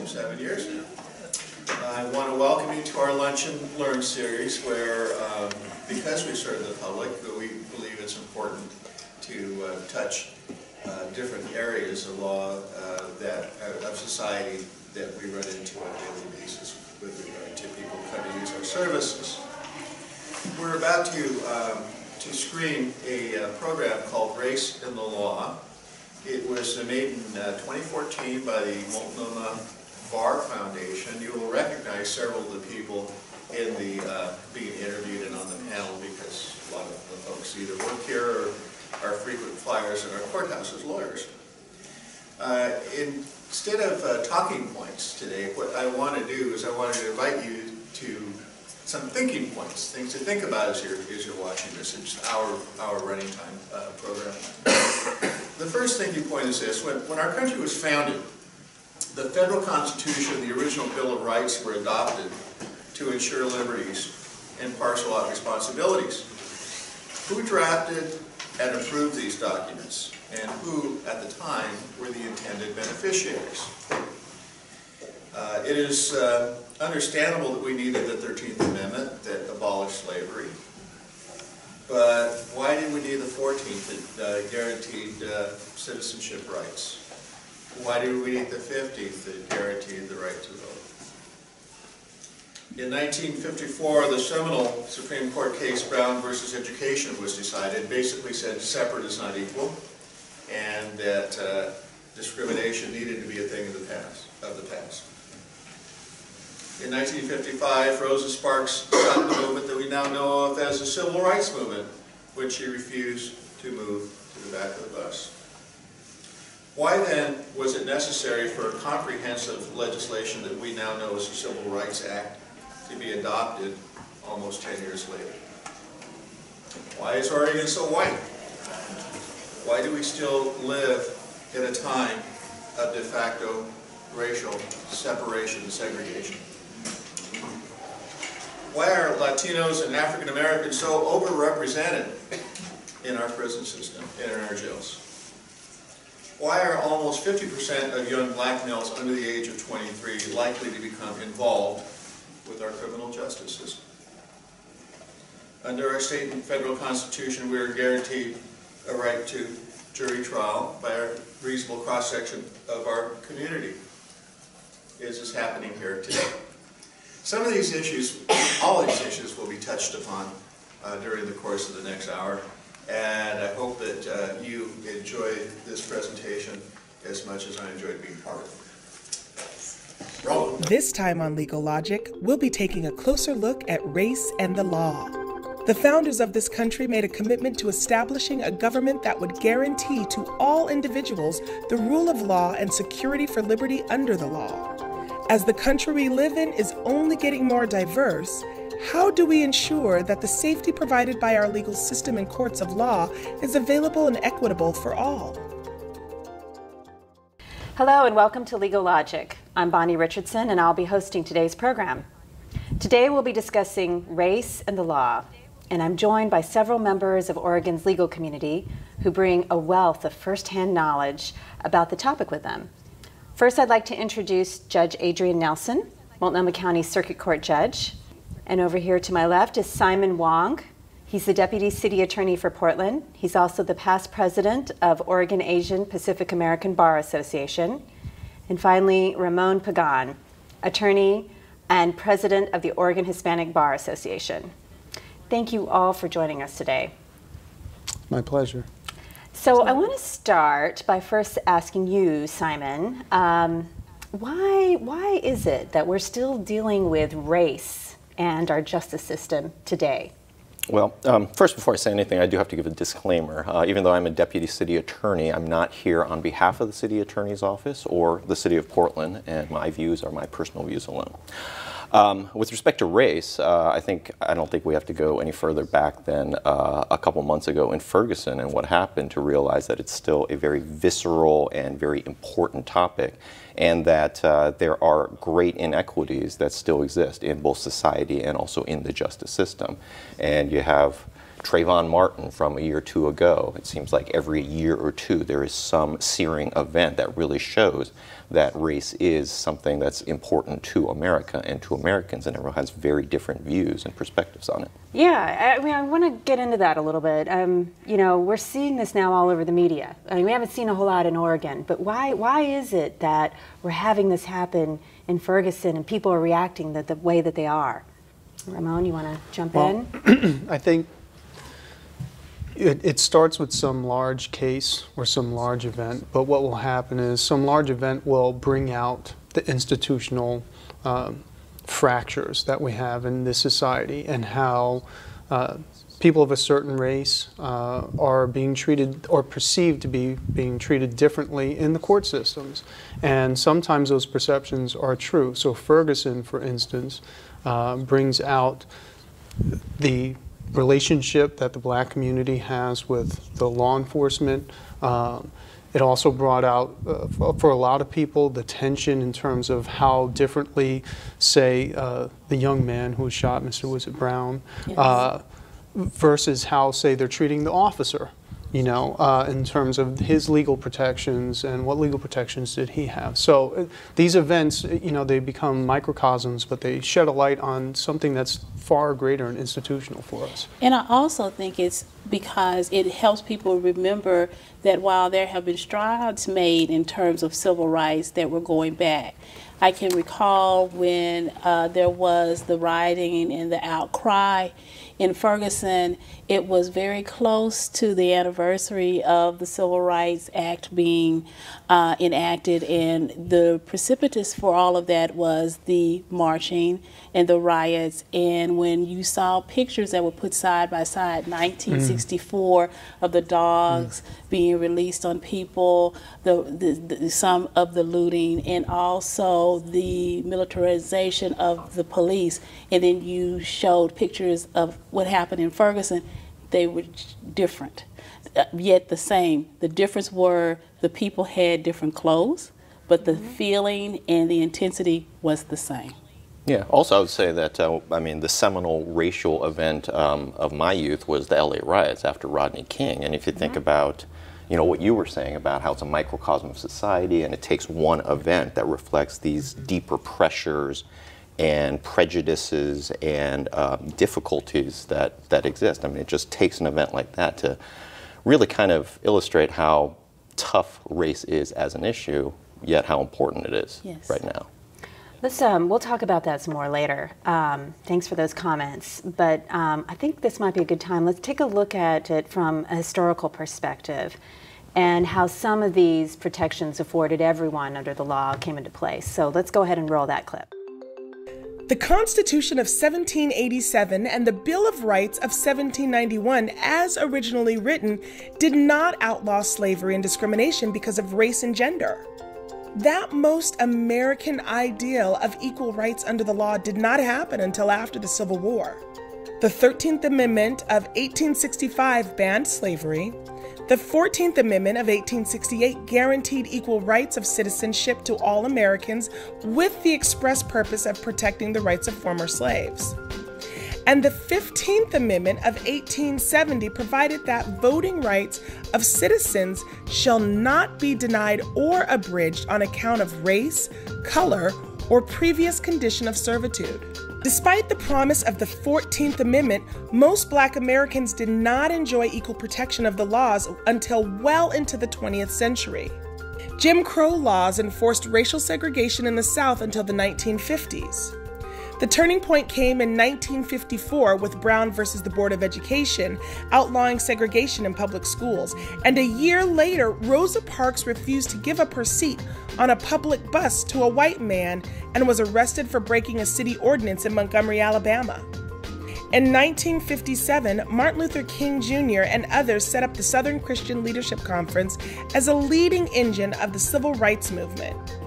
for 7 years now. I want to welcome you to our Lunch and Learn series where, because we serve the public, we believe it's important to touch different areas of law of society that we run into on a daily basis with regard to people who come to use our services. We're about to screen a program called Race in the Law. It was made in 2014 by the Multnomah Bar Foundation. You will recognize several of the people in the being interviewed and on the panel because a lot of the folks either work here or are frequent flyers in our courthouse as lawyers. Instead of talking points today, what I want to do is I want to invite you to some thinking points, things to think about as you're watching this. It's our running time program. The first thinking point is this: when our country was founded, the federal Constitution, the original Bill of Rights, were adopted to ensure liberties and parcel out responsibilities. Who drafted and approved these documents, and who, at the time, were the intended beneficiaries? It is understandable that we needed the 13th Amendment that abolished slavery, but why did we need the 14th that guaranteed citizenship rights? Why did we need the 15th that guaranteed the right to vote? In 1954, the seminal Supreme Court case Brown versus Education was decided. It basically said separate is not equal, and that discrimination needed to be a thing of the past. In 1955, Rosa Sparks started the movement that we now know of as the Civil Rights Movement, which she refused to move to the back of the bus. Why then was it necessary for a comprehensive legislation that we now know as the Civil Rights Act to be adopted almost 10 years later? Why is Oregon so white? Why do we still live in a time of de facto racial separation and segregation? Why are Latinos and African Americans so overrepresented in our prison system and in our jails? Why are almost 50% of young black males under the age of 23 likely to become involved with our criminal justice system? Under our state and federal constitution, we are guaranteed a right to jury trial by a reasonable cross-section of our community. Is this happening here today? Some of these issues, all these issues, will be touched upon during the course of the next hour, and I hope that you enjoy this presentation as much as I enjoyed being part of it. Roll. This time on Legal Logic, we'll be taking a closer look at race and the law. The founders of this country made a commitment to establishing a government that would guarantee to all individuals the rule of law and security for liberty under the law. As the country we live in is only getting more diverse, how do we ensure that the safety provided by our legal system and courts of law is available and equitable for all? Hello and welcome to Legal Logic. I'm Bonnie Richardson and I'll be hosting today's program. Today we'll be discussing race and the law, and I'm joined by several members of Oregon's legal community who bring a wealth of first-hand knowledge about the topic with them. First, I'd like to introduce Judge Adrian Nelson, Multnomah County Circuit Court Judge. And over here to my left is Simon Wong. He's the Deputy City Attorney for Portland. He's also the past president of Oregon Asian Pacific American Bar Association. And finally, Ramon Pagan, attorney and president of the Oregon Hispanic Bar Association. Thank you all for joining us today. My pleasure. So I want to start by first asking you, Simon, why is it that we're still dealing with race and our justice system today? Well, first, before I say anything, I do have to give a disclaimer. Even though I'm a deputy city attorney, I'm not here on behalf of the city attorney's office or the city of Portland, and my views are my personal views alone. With respect to race, I don't think we have to go any further back than a couple months ago in Ferguson and what happened to realize that it's still a very visceral and very important topic, and that there are great inequities that still exist in both society and also in the justice system. And you have Trayvon Martin from a year or two ago. It seems like every year or two there is some searing event that really shows that race is something that's important to America and to Americans, and everyone has very different views and perspectives on it. Yeah, I mean, I want to get into that a little bit. You know, we're seeing this now all over the media. I mean, we haven't seen a whole lot in Oregon, but why is it that we're having this happen in Ferguson and people are reacting the way that they are? Ramon, you want to jump in? I think it starts with some large case or some large event, but what will happen is some large event will bring out the institutional fractures that we have in this society, and how people of a certain race are being treated or perceived to be being treated differently in the court systems. And sometimes those perceptions are true. So Ferguson, for instance, brings out the relationship that the black community has with the law enforcement. It also brought out, for a lot of people, the tension in terms of how differently, say, the young man who was shot, Mr. Was it Brown, yes, versus how, say, they're treating the officer, you know, in terms of his legal protections and what legal protections did he have. So these events, you know, they become microcosms, but they shed a light on something that's far greater and institutional for us. And I also think it's because it helps people remember that while there have been strides made in terms of civil rights, that we're going back. I can recall when there was the rioting and the outcry in Ferguson, it was very close to the anniversary of the Civil Rights Act being enacted, and the precipitous for all of that was the marching and the riots. And when you saw pictures that were put side by side, 1964, of the dogs being released on people, some of the looting, and also the militarization of the police, and then you showed pictures of what happened in Ferguson, they were different, yet the same. The difference were the people had different clothes, but the feeling and the intensity was the same. Yeah, also I would say that, I mean, the seminal racial event of my youth was the LA riots after Rodney King. And if you think about, you know, what you were saying about how it's a microcosm of society, and it takes one event that reflects these deeper pressures and prejudices and difficulties that exist. I mean, it just takes an event like that to really kind of illustrate how tough race is as an issue, yet how important it is right now. Let's, we'll talk about that some more later. Thanks for those comments. But I think this might be a good time. Let's take a look at it from a historical perspective and how some of these protections afforded everyone under the law came into place. So let's go ahead and roll that clip. The Constitution of 1787 and the Bill of Rights of 1791, as originally written, did not outlaw slavery and discrimination because of race and gender. That most American ideal of equal rights under the law did not happen until after the Civil War. The 13th Amendment of 1865 banned slavery. The 14th Amendment of 1868 guaranteed equal rights of citizenship to all Americans with the express purpose of protecting the rights of former slaves. And the 15th Amendment of 1870 provided that voting rights of citizens shall not be denied or abridged on account of race, color, or previous condition of servitude. Despite the promise of the 14th Amendment, most Black Americans did not enjoy equal protection of the laws until well into the 20th century. Jim Crow laws enforced racial segregation in the South until the 1950s. The turning point came in 1954 with Brown versus the Board of Education, outlawing segregation in public schools. And a year later, Rosa Parks refused to give up her seat on a public bus to a white man and was arrested for breaking a city ordinance in Montgomery, Alabama. In 1957, Martin Luther King Jr. and others set up the Southern Christian Leadership Conference as a leading engine of the civil rights movement.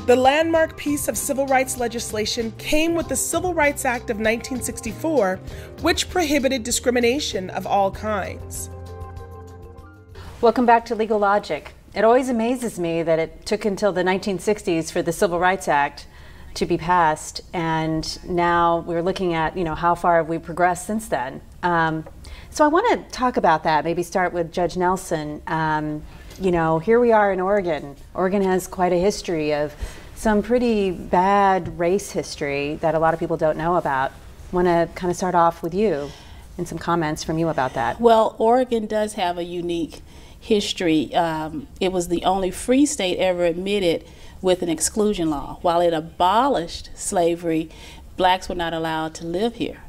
The landmark piece of civil rights legislation came with the Civil Rights Act of 1964, which prohibited discrimination of all kinds. Welcome back to Legal Logic. It always amazes me that it took until the 1960s for the Civil Rights Act to be passed, and now we're looking at, you know, how far have we progressed since then. So I want to talk about that, maybe start with Judge Nelson. You know, here we are in Oregon. Oregon has quite a history of some pretty bad race history that a lot of people don't know about. I want to kind of start off with you and some comments from you about that. Well, Oregon does have a unique history. It was the only free state ever admitted with an exclusion law. While it abolished slavery, blacks were not allowed to live here.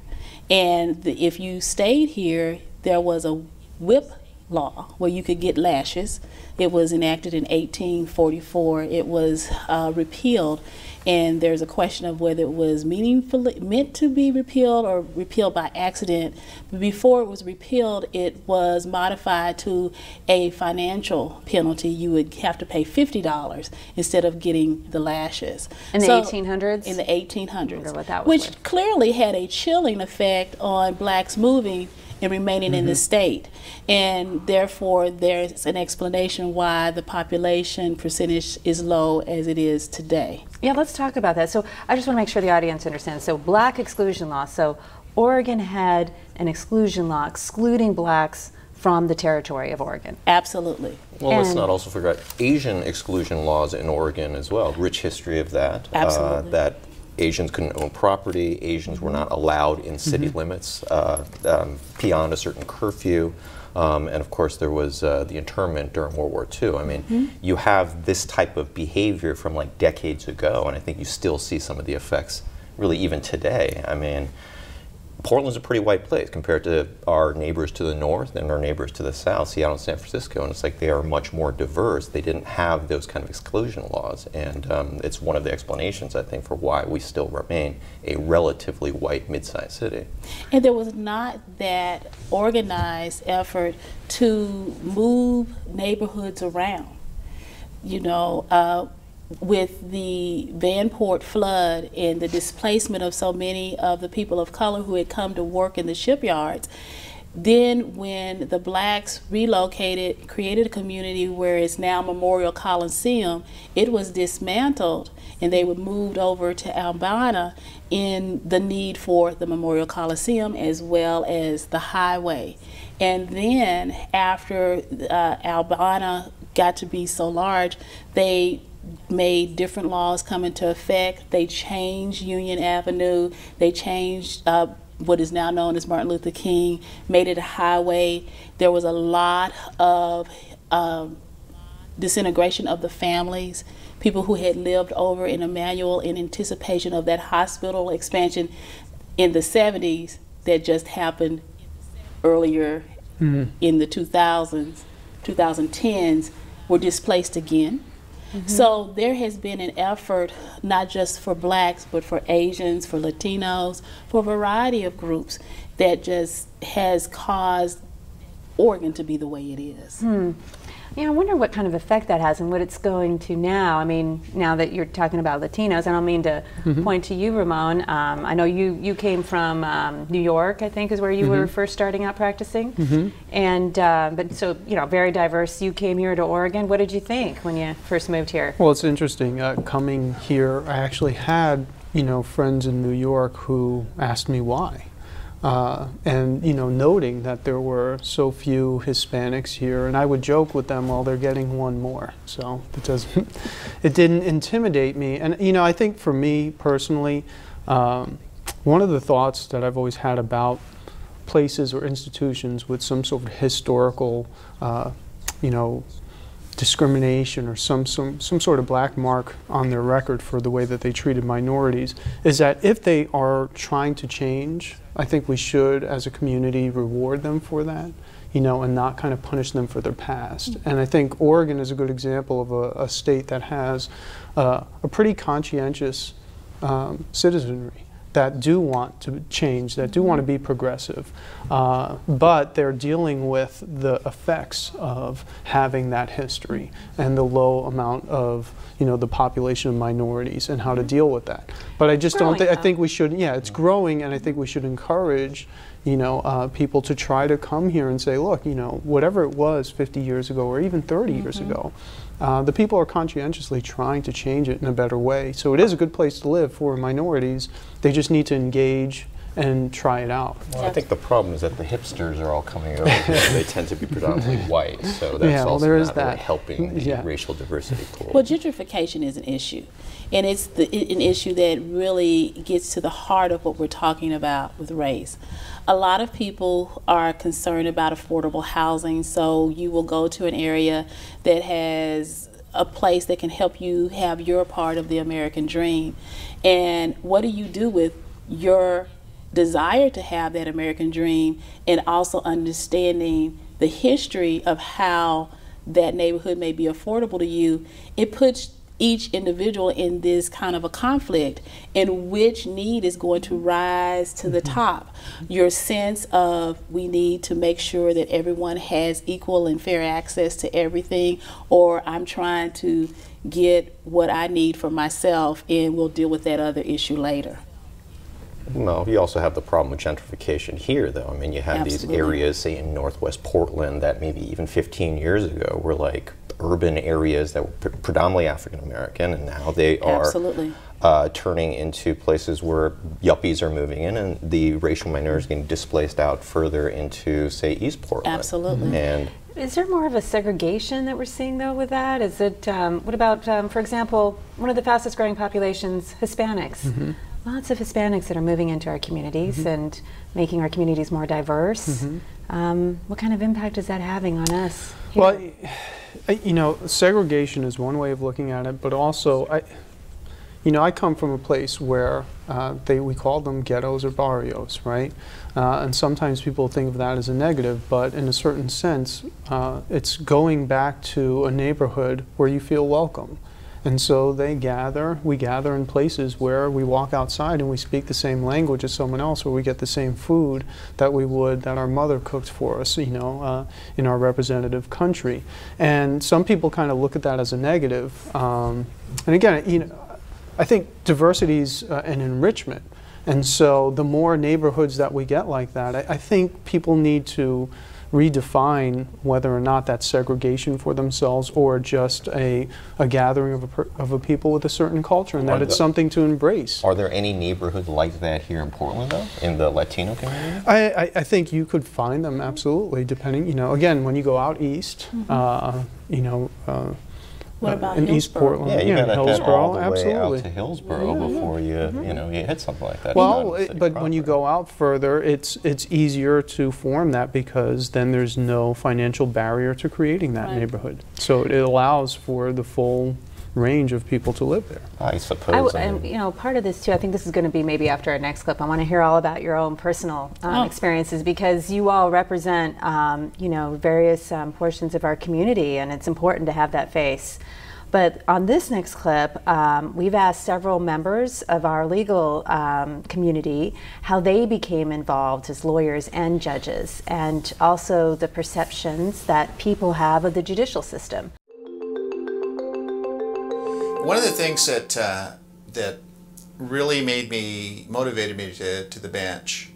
And if you stayed here, there was a whip law where you could get lashes. It was enacted in 1844. It was repealed, and there's a question of whether it was meant to be repealed or repealed by accident. But before it was repealed, it was modified to a financial penalty. You would have to pay $50 instead of getting the lashes. In the 1800s? In the 1800s. I wonder what that was which like. clearly had a chilling effect on blacks moving and remaining in the state. And therefore, there's an explanation why the population percentage is low as it is today. Yeah, let's talk about that. So I just want to make sure the audience understands. So black exclusion law. So Oregon had an exclusion law excluding blacks from the territory of Oregon. Absolutely. Well, let's not also forget Asian exclusion laws in Oregon as well. Rich history of that. Absolutely. That Asians couldn't own property. Asians were not allowed in city limits beyond a certain curfew. And of course, there was the internment during World War II. I mean, you have this type of behavior from like decades ago, and I think you still see some of the effects really even today. I mean, Portland's a pretty white place compared to our neighbors to the north and our neighbors to the south, Seattle and San Francisco, and it's like they are much more diverse. They didn't have those kind of exclusion laws, and it's one of the explanations, I think, for why we still remain a relatively white mid-sized city. And there was not that organized effort to move neighborhoods around. You know, with the Vanport flood and the displacement of so many of the people of color who had come to work in the shipyards, then when the blacks relocated, created a community where it's now Memorial Coliseum, it was dismantled and they were moved over to Albina in the need for the Memorial Coliseum as well as the highway. And then after Albina got to be so large, they made different laws come into effect. They changed Union Avenue. They changed what is now known as Martin Luther King, made it a highway. There was a lot of disintegration of the families, people who had lived over in Emmanuel in anticipation of that hospital expansion in the 70s that just happened earlier in the 2000s, 2010s, were displaced again. So there has been an effort not just for blacks, but for Asians, for Latinos, for a variety of groups that just has caused Oregon to be the way it is. Yeah, I wonder what kind of effect that has and what it's going to now. I mean, now that you're talking about Latinos, I don't mean to point to you, Ramon. I know you came from New York, I think is where you were first starting out practicing. And, but so, you know, very diverse. You came here to Oregon. What did you think when you first moved here? Well, it's interesting. Coming here, I actually had, you know, friends in New York who asked me why. And, you know, noting that there were so few Hispanics here, and I would joke with them, well, they're getting one more. So it didn't intimidate me. And, you know, I think for me personally, one of the thoughts that I've always had about places or institutions with some sort of historical, you know, discrimination or some sort of black mark on their record for the way that they treated minorities is that if they are trying to change, I think we should, as a community, reward them for that, you know, and not kind of punish them for their past. And I think Oregon is a good example of a state that has a pretty conscientious citizenry that do want to change, that do want to be progressive, but they're dealing with the effects of having that history and the low amount of, you know, the population of minorities and how to deal with that. But I just don't think, I think we should, yeah, it's growing, and I think we should encourage, you know, people to try to come here and say, look, you know, whatever it was 50 years ago or even 30 years ago, the people are conscientiously trying to change it in a better way. So it is a good place to live for minorities. They just need to engage and try it out. Well, I think the problem is that the hipsters are all coming over here. They tend to be predominantly white, so that's Yeah, well, also there is not really that. helping the Yeah. racial diversity pool. Well, gentrification is an issue, and it's an issue that really gets to the heart of what we're talking about with race. A lot of people are concerned about affordable housing, so you will go to an area that has a place that can help you have your part of the American dream. And what do you do with your desire to have that American dream and also understanding the history of how that neighborhood may be affordable to you? It puts each individual in this kind of a conflict in which need is going to rise to the top. Your sense of we need to make sure that everyone has equal and fair access to everything, or I'm trying to get what I need for myself and we'll deal with that other issue later. No, you also have the problem with gentrification here, though. I mean, you have Absolutely. these areas, say, in Northwest Portland that maybe even 15 years ago were like urban areas that were predominantly African American, and now they are Absolutely. turning into places where yuppies are moving in, and the racial minorities getting displaced out further into, say, East Portland. Absolutely. And Is there more of a segregation that we're seeing though with that? Is it, what about, for example, one of the fastest growing populations, Hispanics? Lots of Hispanics that are moving into our communities and making our communities more diverse. What kind of impact is that having on us here? Well, you know, segregation is one way of looking at it, but also, I come from a place where we call them ghettos or barrios, right? And sometimes people think of that as a negative, but in a certain sense, it's going back to a neighborhood where you feel welcome. And so we gather in places where we walk outside and we speak the same language as someone else, where we get the same food that our mother cooked for us, in our representative country. And some people kind of look at that as a negative. And again, I think diversity is an enrichment. And so the more neighborhoods that we get like that, I think people need to redefine whether or not that's segregation for themselves or just a gathering of a people with a certain culture, and that it's something to embrace. are there any neighborhoods like that here in Portland, though, in the Latino community? I think you could find them, absolutely, depending, again, when you go out east, What about in East Hillsborough? Portland, Yeah, you got to head Hillsborough, all the way absolutely. out to Hillsborough before you hit something like that. Well, It's not in but city when you proper. go out further, it's easier to form that because then there's no financial barrier to creating that Right. neighborhood. So it allows for the full range of people to live there. I suppose. I mean, And part of this too, I think this is going to be maybe after our next clip. I want to hear all about your own personal experiences, because you all represent, various portions of our community, and it's important to have that face. But on this next clip, we've asked several members of our legal community how they became involved as lawyers and judges, and also the perceptions that people have of the judicial system. One of the things that really motivated me to the bench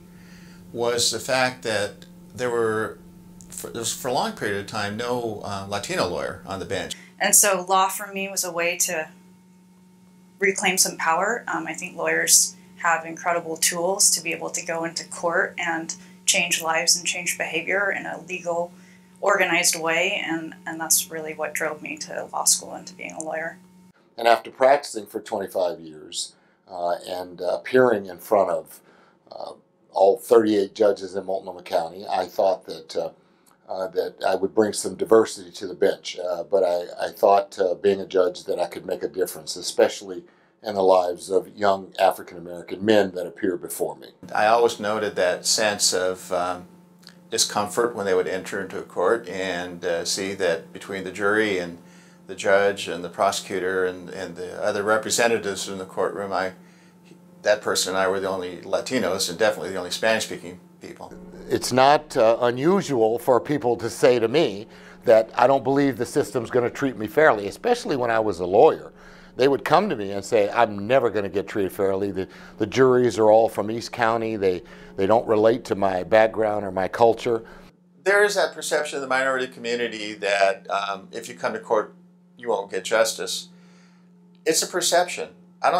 was the fact that there was for a long period of time no Latino lawyer on the bench. And so law for me was a way to reclaim some power. I think lawyers have incredible tools to be able to go into court and change lives and change behavior in a legal, organized way, and that's really what drove me to law school and to being a lawyer. And after practicing for 25 years and appearing in front of all 38 judges in Multnomah County, I thought that I would bring some diversity to the bench. But I thought, being a judge, that I could make a difference, especially in the lives of young African-American men that appear before me. I always noted that sense of discomfort when they would enter into a court and see that between the jury and the judge and the prosecutor and the other representatives in the courtroom, that person and I were the only Latinos and definitely the only Spanish-speaking people. It's not unusual for people to say to me that I don't believe the system's going to treat me fairly, especially when I was a lawyer. They would come to me and say, I'm never going to get treated fairly. The juries are all from East County. They don't relate to my background or my culture. There is that perception in the minority community that if you come to court, you won't get justice. It's a perception.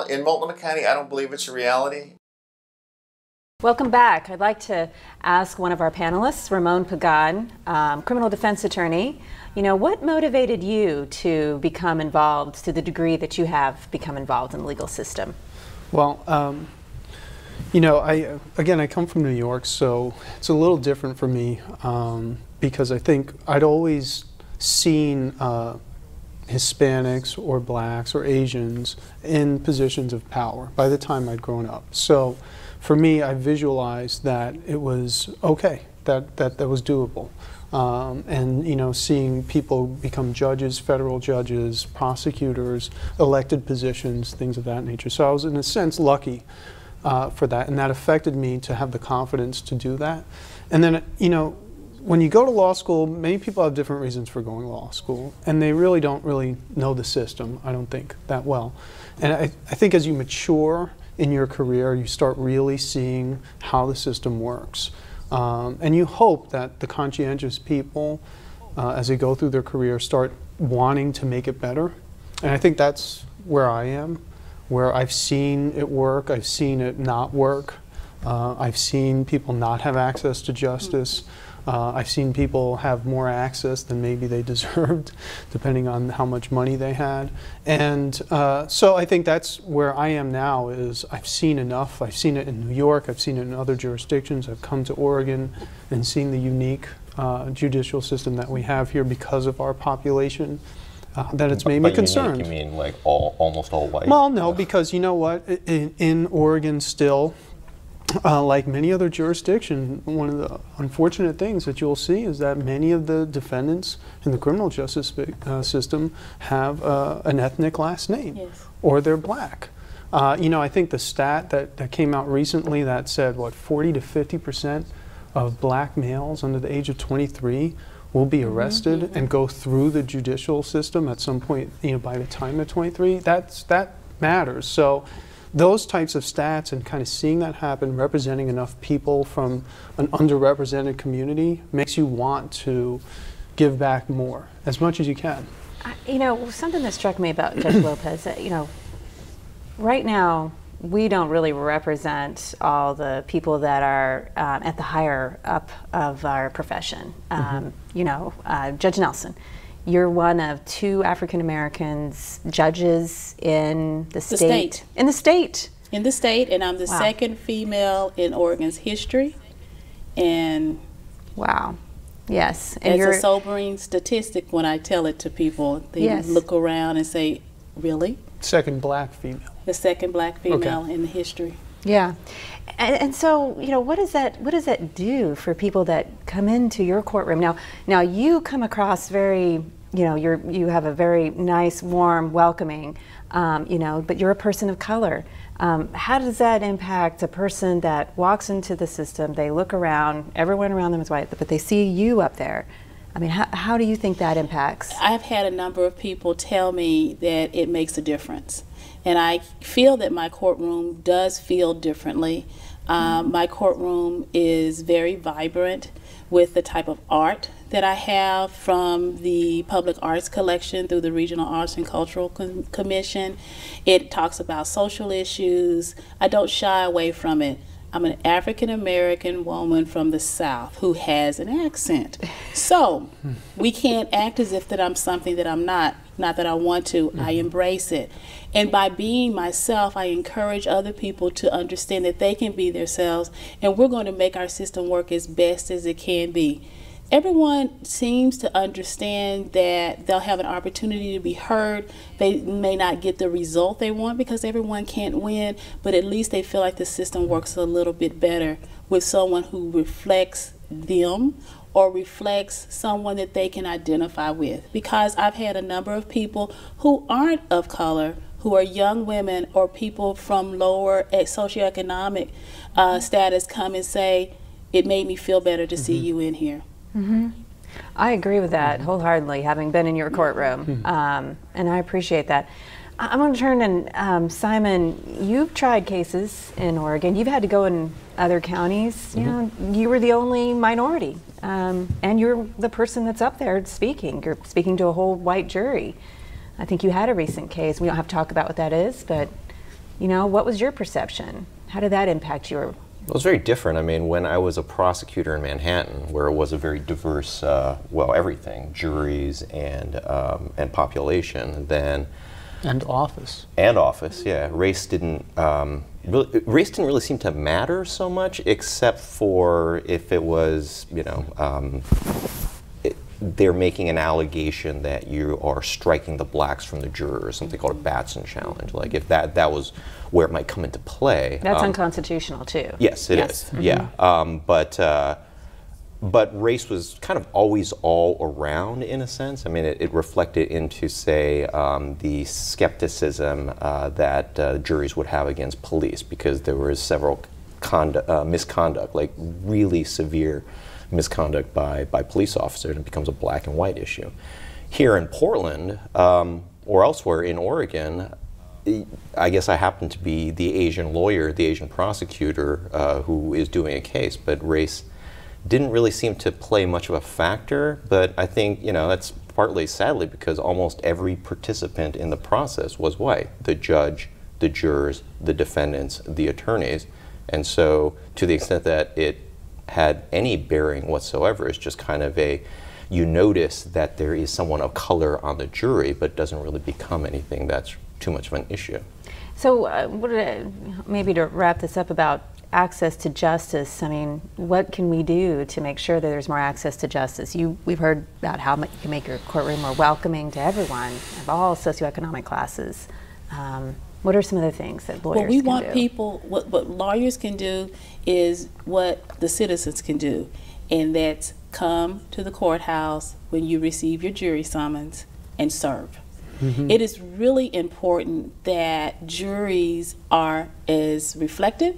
In Multnomah County, I don't believe it's a reality. Welcome back. I'd like to ask one of our panelists, Ramon Pagan, criminal defense attorney, what motivated you to become involved to the degree that you have become involved in the legal system? Well, I come from New York, so it's a little different for me because I think I'd always seen Hispanics or blacks or Asians in positions of power by the time I'd grown up. So for me, I visualized that it was okay, that was doable. And seeing people become judges, federal judges, prosecutors, elected positions, things of that nature. So I was in a sense lucky for that, and that affected me to have the confidence to do that. And then, when you go to law school, many people have different reasons for going to law school, and they really don't know the system, I don't think, that well. And I think as you mature in your career, you start really seeing how the system works. And you hope that the conscientious people, as they go through their career, start wanting to make it better. And I think that's where I am, where I've seen it work, I've seen it not work. I've seen people not have access to justice. I've seen people have more access than maybe they deserved, depending on how much money they had. And so I think that's where I am now, is I've seen enough. I've seen it in New York. I've seen it in other jurisdictions. I've come to Oregon and seen the unique judicial system that we have here because of our population. That it's made me concerned. Unique, you mean like almost all white? Well, no, because you know what? In Oregon still, like many other jurisdictions, one of the unfortunate things that you'll see is that many of the defendants in the criminal justice system have an ethnic last name, yes, or they're black. I think the stat that came out recently that said, 40 to 50% of black males under the age of 23 will be arrested and go through the judicial system at some point, by the time they're 23. That matters. So those types of stats and kind of seeing that happen, representing enough people from an underrepresented community, makes you want to give back more, as much as you can. Something that struck me about Judge Lopez, right now, we don't really represent all the people that are at the higher up of our profession. Judge Nelson, you're one of 2 African Americans judges in the state. In the state. In the state, and I'm the second female in Oregon's history. And wow. Yes. And it's a sobering statistic when I tell it to people. They look around and say, really? Second black female. The second black female in the history. Yeah. And so, what does that do for people that come into your courtroom? Now you come across very, you have a very nice, warm, welcoming, but you're a person of color. How does that impact a person that walks into the system? They look around, everyone around them is white, but they see you up there. I mean, how do you think that impacts? I've had a number of people tell me that it makes a difference. And I feel that my courtroom does feel differently. My courtroom is very vibrant with the type of art that I have from the Public Arts Collection through the Regional Arts and Cultural Commission. It talks about social issues. I don't shy away from it. I'm an African American woman from the South who has an accent. So we can't act as if that I'm something that I'm not that I want to. I embrace it. And by being myself, I encourage other people to understand that they can be themselves, and we're going to make our system work as best as it can be. Everyone seems to understand that they'll have an opportunity to be heard. They may not get the result they want because everyone can't win, but at least they feel like the system works a little bit better with someone who reflects them or reflects someone that they can identify with. Because I've had a number of people who aren't of color, who are young women or people from lower socioeconomic status come and say, it made me feel better to see you in here. I agree with that wholeheartedly, having been in your courtroom, and I appreciate that. I'm going to turn and Simon, you've tried cases in Oregon. You've had to go in other counties. You were the only minority, and you're the person that's up there speaking. You're speaking to a whole white jury. I think you had a recent case. We don't have to talk about what that is, but what was your perception? How did that impact your It was very different. I mean, when I was a prosecutor in Manhattan, where it was a very diverse, well, everything, juries and population, then And office. and office, yeah, race didn't really seem to matter so much, except for if it was, you know, they're making an allegation that you are striking the blacks from the jurors, something called a Batson challenge. Like if that was where it might come into play. That's unconstitutional too. Yes, it is. Yeah, but race was kind of always all around in a sense. I mean, it reflected into, say, the skepticism that juries would have against police, because there was several misconduct, like really severe misconduct by police officers, and it becomes a black and white issue. Here in Portland, or elsewhere in Oregon, I guess I happen to be the Asian lawyer, the Asian prosecutor who is doing a case, but race didn't really seem to play much of a factor. But I think, you know, that's partly, sadly, because almost every participant in the process was white: the judge, the jurors, the defendants, the attorneys. And so to the extent that it had any bearing whatsoever, it's just kind of you notice that there is someone of color on the jury, but it doesn't really become anything that's too much of an issue. So maybe to wrap this up about access to justice, I mean, what can we do to make sure that there's more access to justice? We've heard about how you can make your courtroom more welcoming to everyone of all socioeconomic classes. What are some of the things that lawyers can do? Well, we want people, what lawyers can do is what the citizens can do, and that's come to the courthouse when you receive your jury summons and serve. Mm-hmm. It is really important that juries are as reflective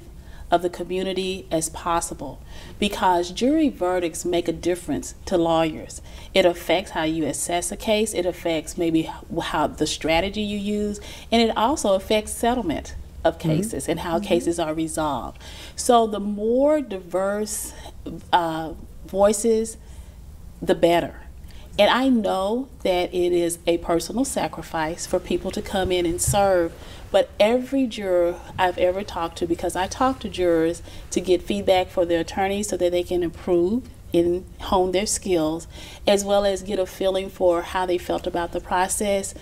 of the community as possible, because jury verdicts make a difference to lawyers. It affects how you assess a case, it affects maybe how the strategy you use, and it also affects settlement of cases and how cases are resolved. So the more diverse voices, the better. And I know that it is a personal sacrifice for people to come in and serve, but every juror I've ever talked to, because I talk to jurors to get feedback for their attorneys so that they can improve and hone their skills, as well as get a feeling for how they felt about the process,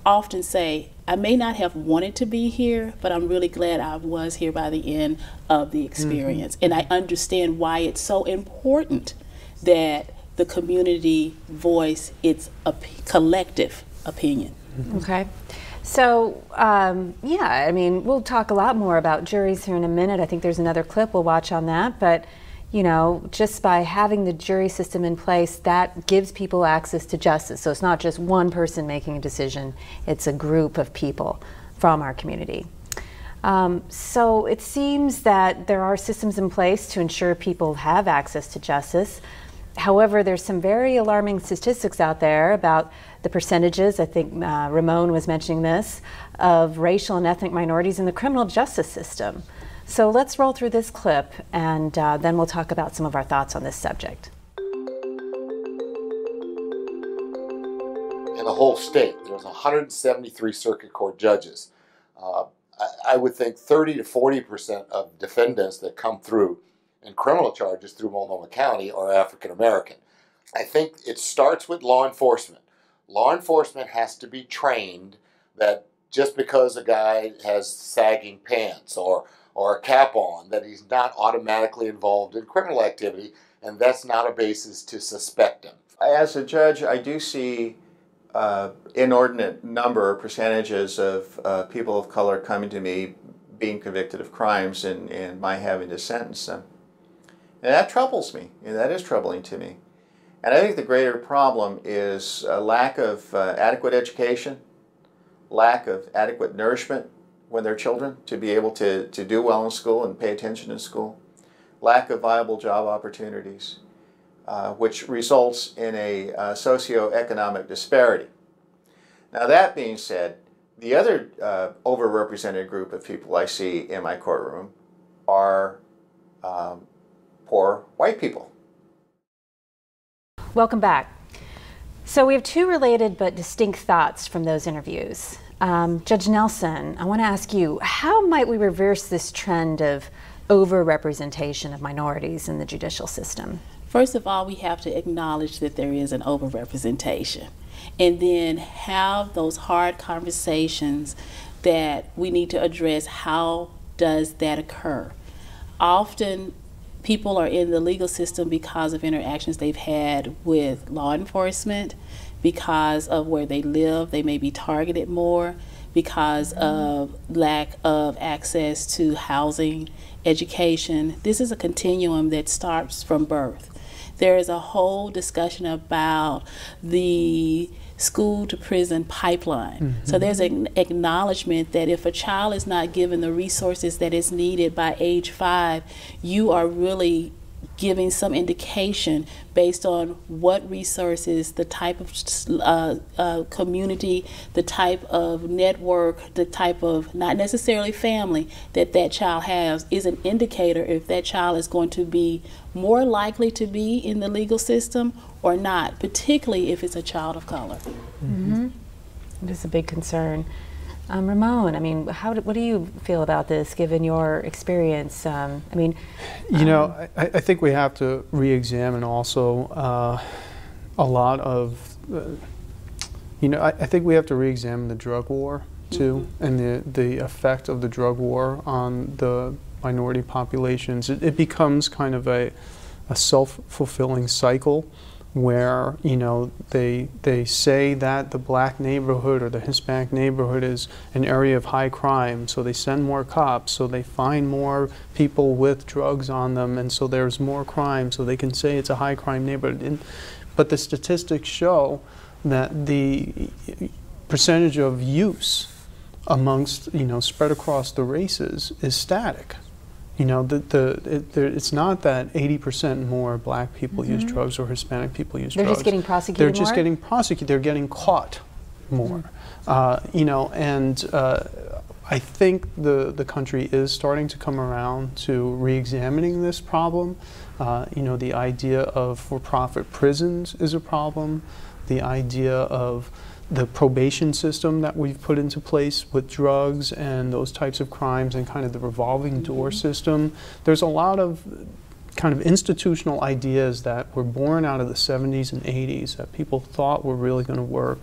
often say, I may not have wanted to be here, but I'm really glad I was here by the end of the experience. And I understand why it's so important that the community voice its collective opinion. Okay. So, yeah, I mean, we'll talk a lot more about juries here in a minute. I think there's another clip we'll watch on that. But, you know, just by having the jury system in place, that gives people access to justice. So it's not just one person making a decision, it's a group of people from our community. So it seems that there are systems in place to ensure people have access to justice. However, there's some very alarming statistics out there about the percentages, I think Ramon was mentioning this, of racial and ethnic minorities in the criminal justice system. So let's roll through this clip, and then we'll talk about some of our thoughts on this subject. In the whole state, there's 173 circuit court judges. I would think 30 to 40% of defendants that come through in criminal charges through Multnomah County are African American. I think it starts with law enforcement. Law enforcement has to be trained that just because a guy has sagging pants or a cap on, that he's not automatically involved in criminal activity, and that's not a basis to suspect him. As a judge, I do see inordinate number or percentages of people of color coming to me being convicted of crimes and my having to sentence them. And that troubles me, and that is troubling to me. And I think the greater problem is a lack of adequate education, lack of adequate nourishment when they're children to be able to do well in school and pay attention in school, lack of viable job opportunities, which results in a socioeconomic disparity. Now that being said, the other overrepresented group of people I see in my courtroom are poor white people. Welcome back. So we have two related but distinct thoughts from those interviews. Judge Nelson, I want to ask you, how might we reverse this trend of over-representation of minorities in the judicial system? First of all, we have to acknowledge that there is an overrepresentation, and then have those hard conversations that we need to address. How does that occur? Often people are in the legal system because of interactions they've had with law enforcement, because of where they live. They may be targeted more because of lack of access to housing, education. This is a continuum that starts from birth. There is a whole discussion about the school to prison pipeline. So there's an acknowledgement that if a child is not given the resources that is needed by age 5, you are really giving some indication based on what resources, the type of community, the type of network, the type of, not necessarily family, that that child has, is an indicator if that child is going to be more likely to be in the legal system or not, particularly if it's a child of color. It is a big concern. Ramon, I mean, what do you feel about this, given your experience? I mean, you know, I think we have to re-examine also a lot of, you know, I think we have to re-examine the drug war too, and the effect of the drug war on the minority populations. It becomes kind of a self-fulfilling cycle, where, you know, they say that the black neighborhood or the Hispanic neighborhood is an area of high crime, so they send more cops, so they find more people with drugs on them, and so there's more crime, so they can say it's a high crime neighborhood. But the statistics show that the percentage of use amongst, you know, spread across the races is static. You know, it's not that 80% more black people use drugs or Hispanic people use drugs. They're just getting prosecuted They're just more? getting prosecuted. They're getting caught more. You know, and I think the country is starting to come around to re-examining this problem. You know, the idea of for-profit prisons is a problem. The idea of the probation system that we've put into place with drugs and those types of crimes, and kind of the revolving door system. There's a lot of kind of institutional ideas that were born out of the 70s and 80s that people thought were really going to work.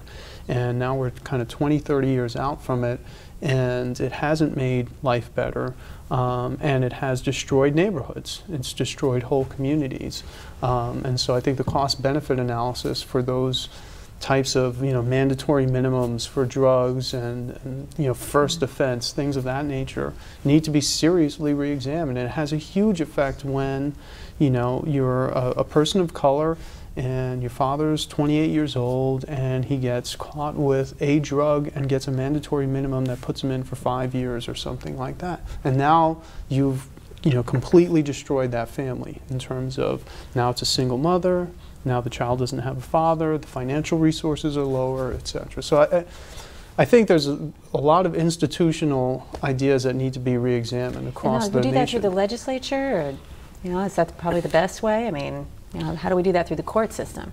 And now we're kind of 20, 30 years out from it, and it hasn't made life better. And it has destroyed neighborhoods. It's destroyed whole communities. And so I think the cost-benefit analysis for those types of, you know, mandatory minimums for drugs and you know, first offense, things of that nature, need to be seriously re-examined. And it has a huge effect when, you know, you're a person of color and your father's 28 years old and he gets caught with a drug and gets a mandatory minimum that puts him in for 5 years or something like that. And now you've, you know, completely destroyed that family in terms of, now it's a single mother, now the child doesn't have a father, the financial resources are lower, etc. So I think there's a lot of institutional ideas that need to be re-examined across the nation. Do we do that through the legislature, or, you know, is that probably the best way? I mean, you know, how do we do that through the court system?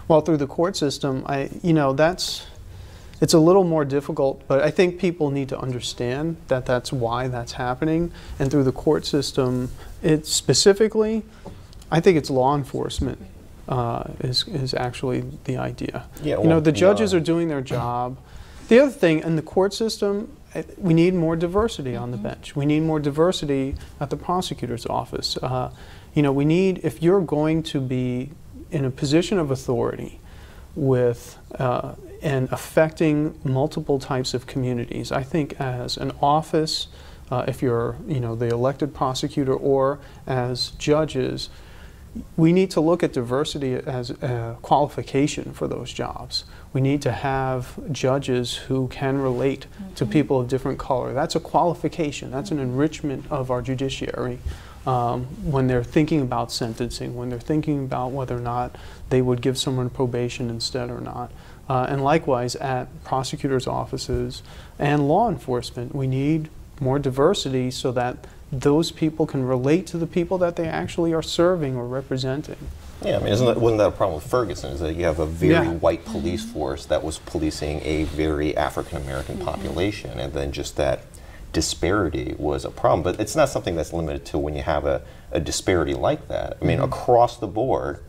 Well, through the court system, you know, it's a little more difficult, but I think people need to understand that that's why that's happening. And through the court system, it's specifically, I think it's law enforcement is actually the idea. Yeah, well, you know, the judges are doing their job. The other thing, in the court system, we need more diversity on the bench. We need more diversity at the prosecutor's office. You know, we need, if you're going to be in a position of authority with and affecting multiple types of communities, I think as an office, if you're, you know, the elected prosecutor, or as judges, we need to look at diversity as a qualification for those jobs. We need to have judges who can relate to people of different color. That's a qualification. That's an enrichment of our judiciary when they're thinking about sentencing, when they're thinking about whether or not they would give someone probation instead or not. And likewise at prosecutors' offices and law enforcement, we need more diversity so that those people can relate to the people that they actually are serving or representing. Yeah, I mean, wasn't that a problem with Ferguson, is that you have a very white police force that was policing a very African-American population, and then just that disparity was a problem. But it's not something that's limited to when you have a disparity like that. I mean, across the board,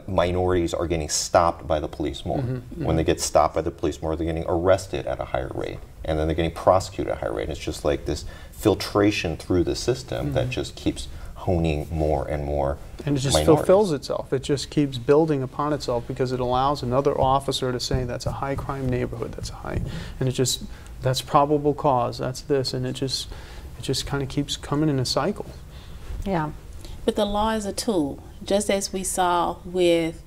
minorities are getting stopped by the police more. When they get stopped by the police more, they're getting arrested at a higher rate, and then they're getting prosecuted at a higher rate. And it's just like this filtration through the system that just keeps honing more and more. And it just fulfills itself. It just keeps building upon itself because it allows another officer to say that's a high crime neighborhood, that's a high, and it just, that's probable cause, that's this, and it just kind of keeps coming in a cycle. Yeah. But the law is a tool, just as we saw with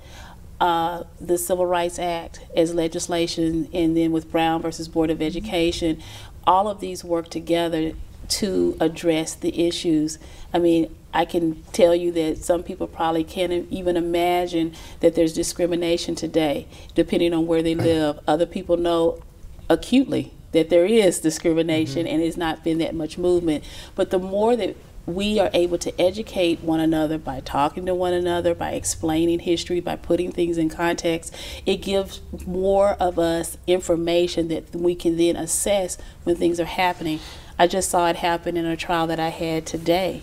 the Civil Rights Act as legislation, and then with Brown versus Board of Education. All of these work together to address the issues. I mean, I can tell you that some people probably can't even imagine that there's discrimination today, depending on where they live. Other people know acutely that there is discrimination, and it's not been that much movement. But the more that we are able to educate one another by talking to one another, by explaining history, by putting things in context, it gives more of us information that we can then assess when things are happening. I just saw it happen in a trial that I had today.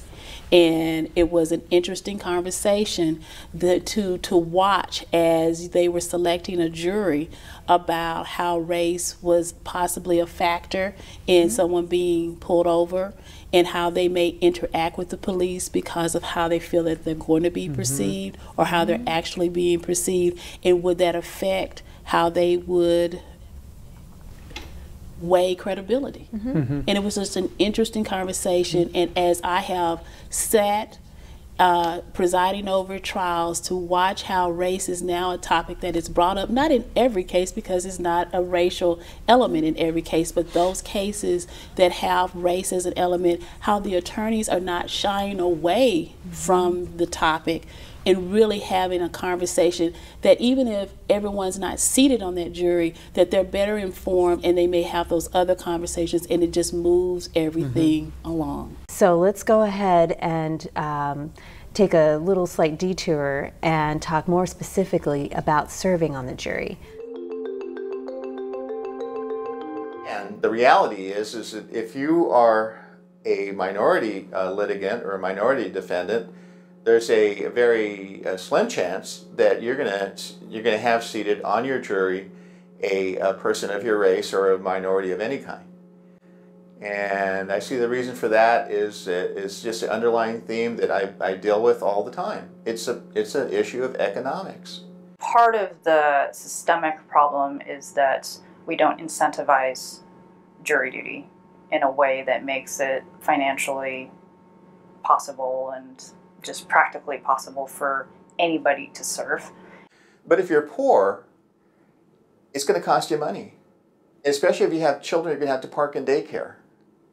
And it was an interesting conversation to watch as they were selecting a jury about how race was possibly a factor in someone being pulled over, and how they may interact with the police because of how they feel that they're going to be perceived, or how they're actually being perceived, and would that affect how they would weigh credibility. And it was just an interesting conversation. And as I have sat presiding over trials to watch how race is now a topic that is brought up, not in every case because it's not a racial element in every case, but those cases that have race as an element, how the attorneys are not shying away from the topic and really having a conversation that even if everyone's not seated on that jury, that they're better informed and they may have those other conversations, and it just moves everything along. So let's go ahead and take a little slight detour and talk more specifically about serving on the jury. And the reality is that if you are a minority litigant or a minority defendant, there's a very slim chance that you're gonna have seated on your jury a person of your race or a minority of any kind. And I see the reason for that is just an underlying theme that I deal with all the time. It's an issue of economics. Part of the systemic problem is that we don't incentivize jury duty in a way that makes it financially possible and just practically possible for anybody to serve. But if you're poor, it's going to cost you money. Especially if you have children you're going to have to park in daycare.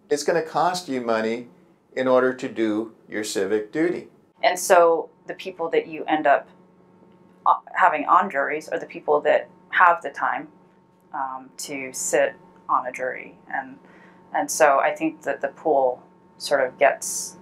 It's going to cost you money in order to do your civic duty. And so the people that you end up having on juries are the people that have the time to sit on a jury. And so I think that the pool sort of gets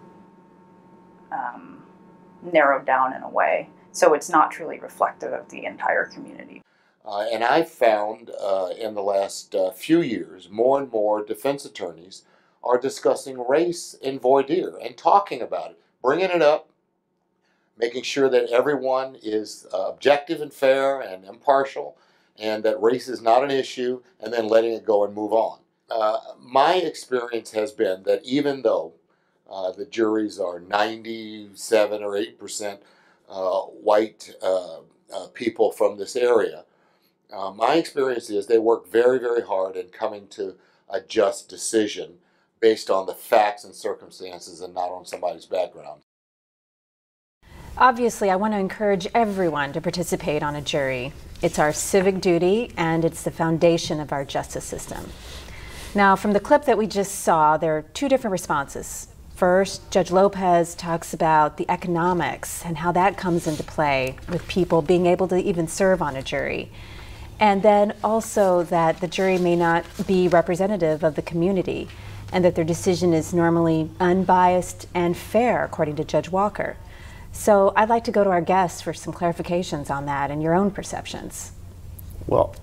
narrowed down in a way. So it's not truly reflective of the entire community. And I've found in the last few years, more and more defense attorneys are discussing race in voir dire and talking about it, bringing it up, making sure that everyone is objective and fair and impartial, and that race is not an issue, and then letting it go and move on. My experience has been that even though the juries are 97 or 8% white people from this area, my experience is they work very, very hard in coming to a just decision based on the facts and circumstances and not on somebody's background. Obviously, I want to encourage everyone to participate on a jury. It's our civic duty, and it's the foundation of our justice system. Now, from the clip that we just saw, there are two different responses. First, Judge Lopez talks about the economics and how that comes into play with people being able to even serve on a jury. And then also that the jury may not be representative of the community, and that their decision is normally unbiased and fair, according to Judge Walker. So I'd like to go to our guests for some clarifications on that and your own perceptions. Well,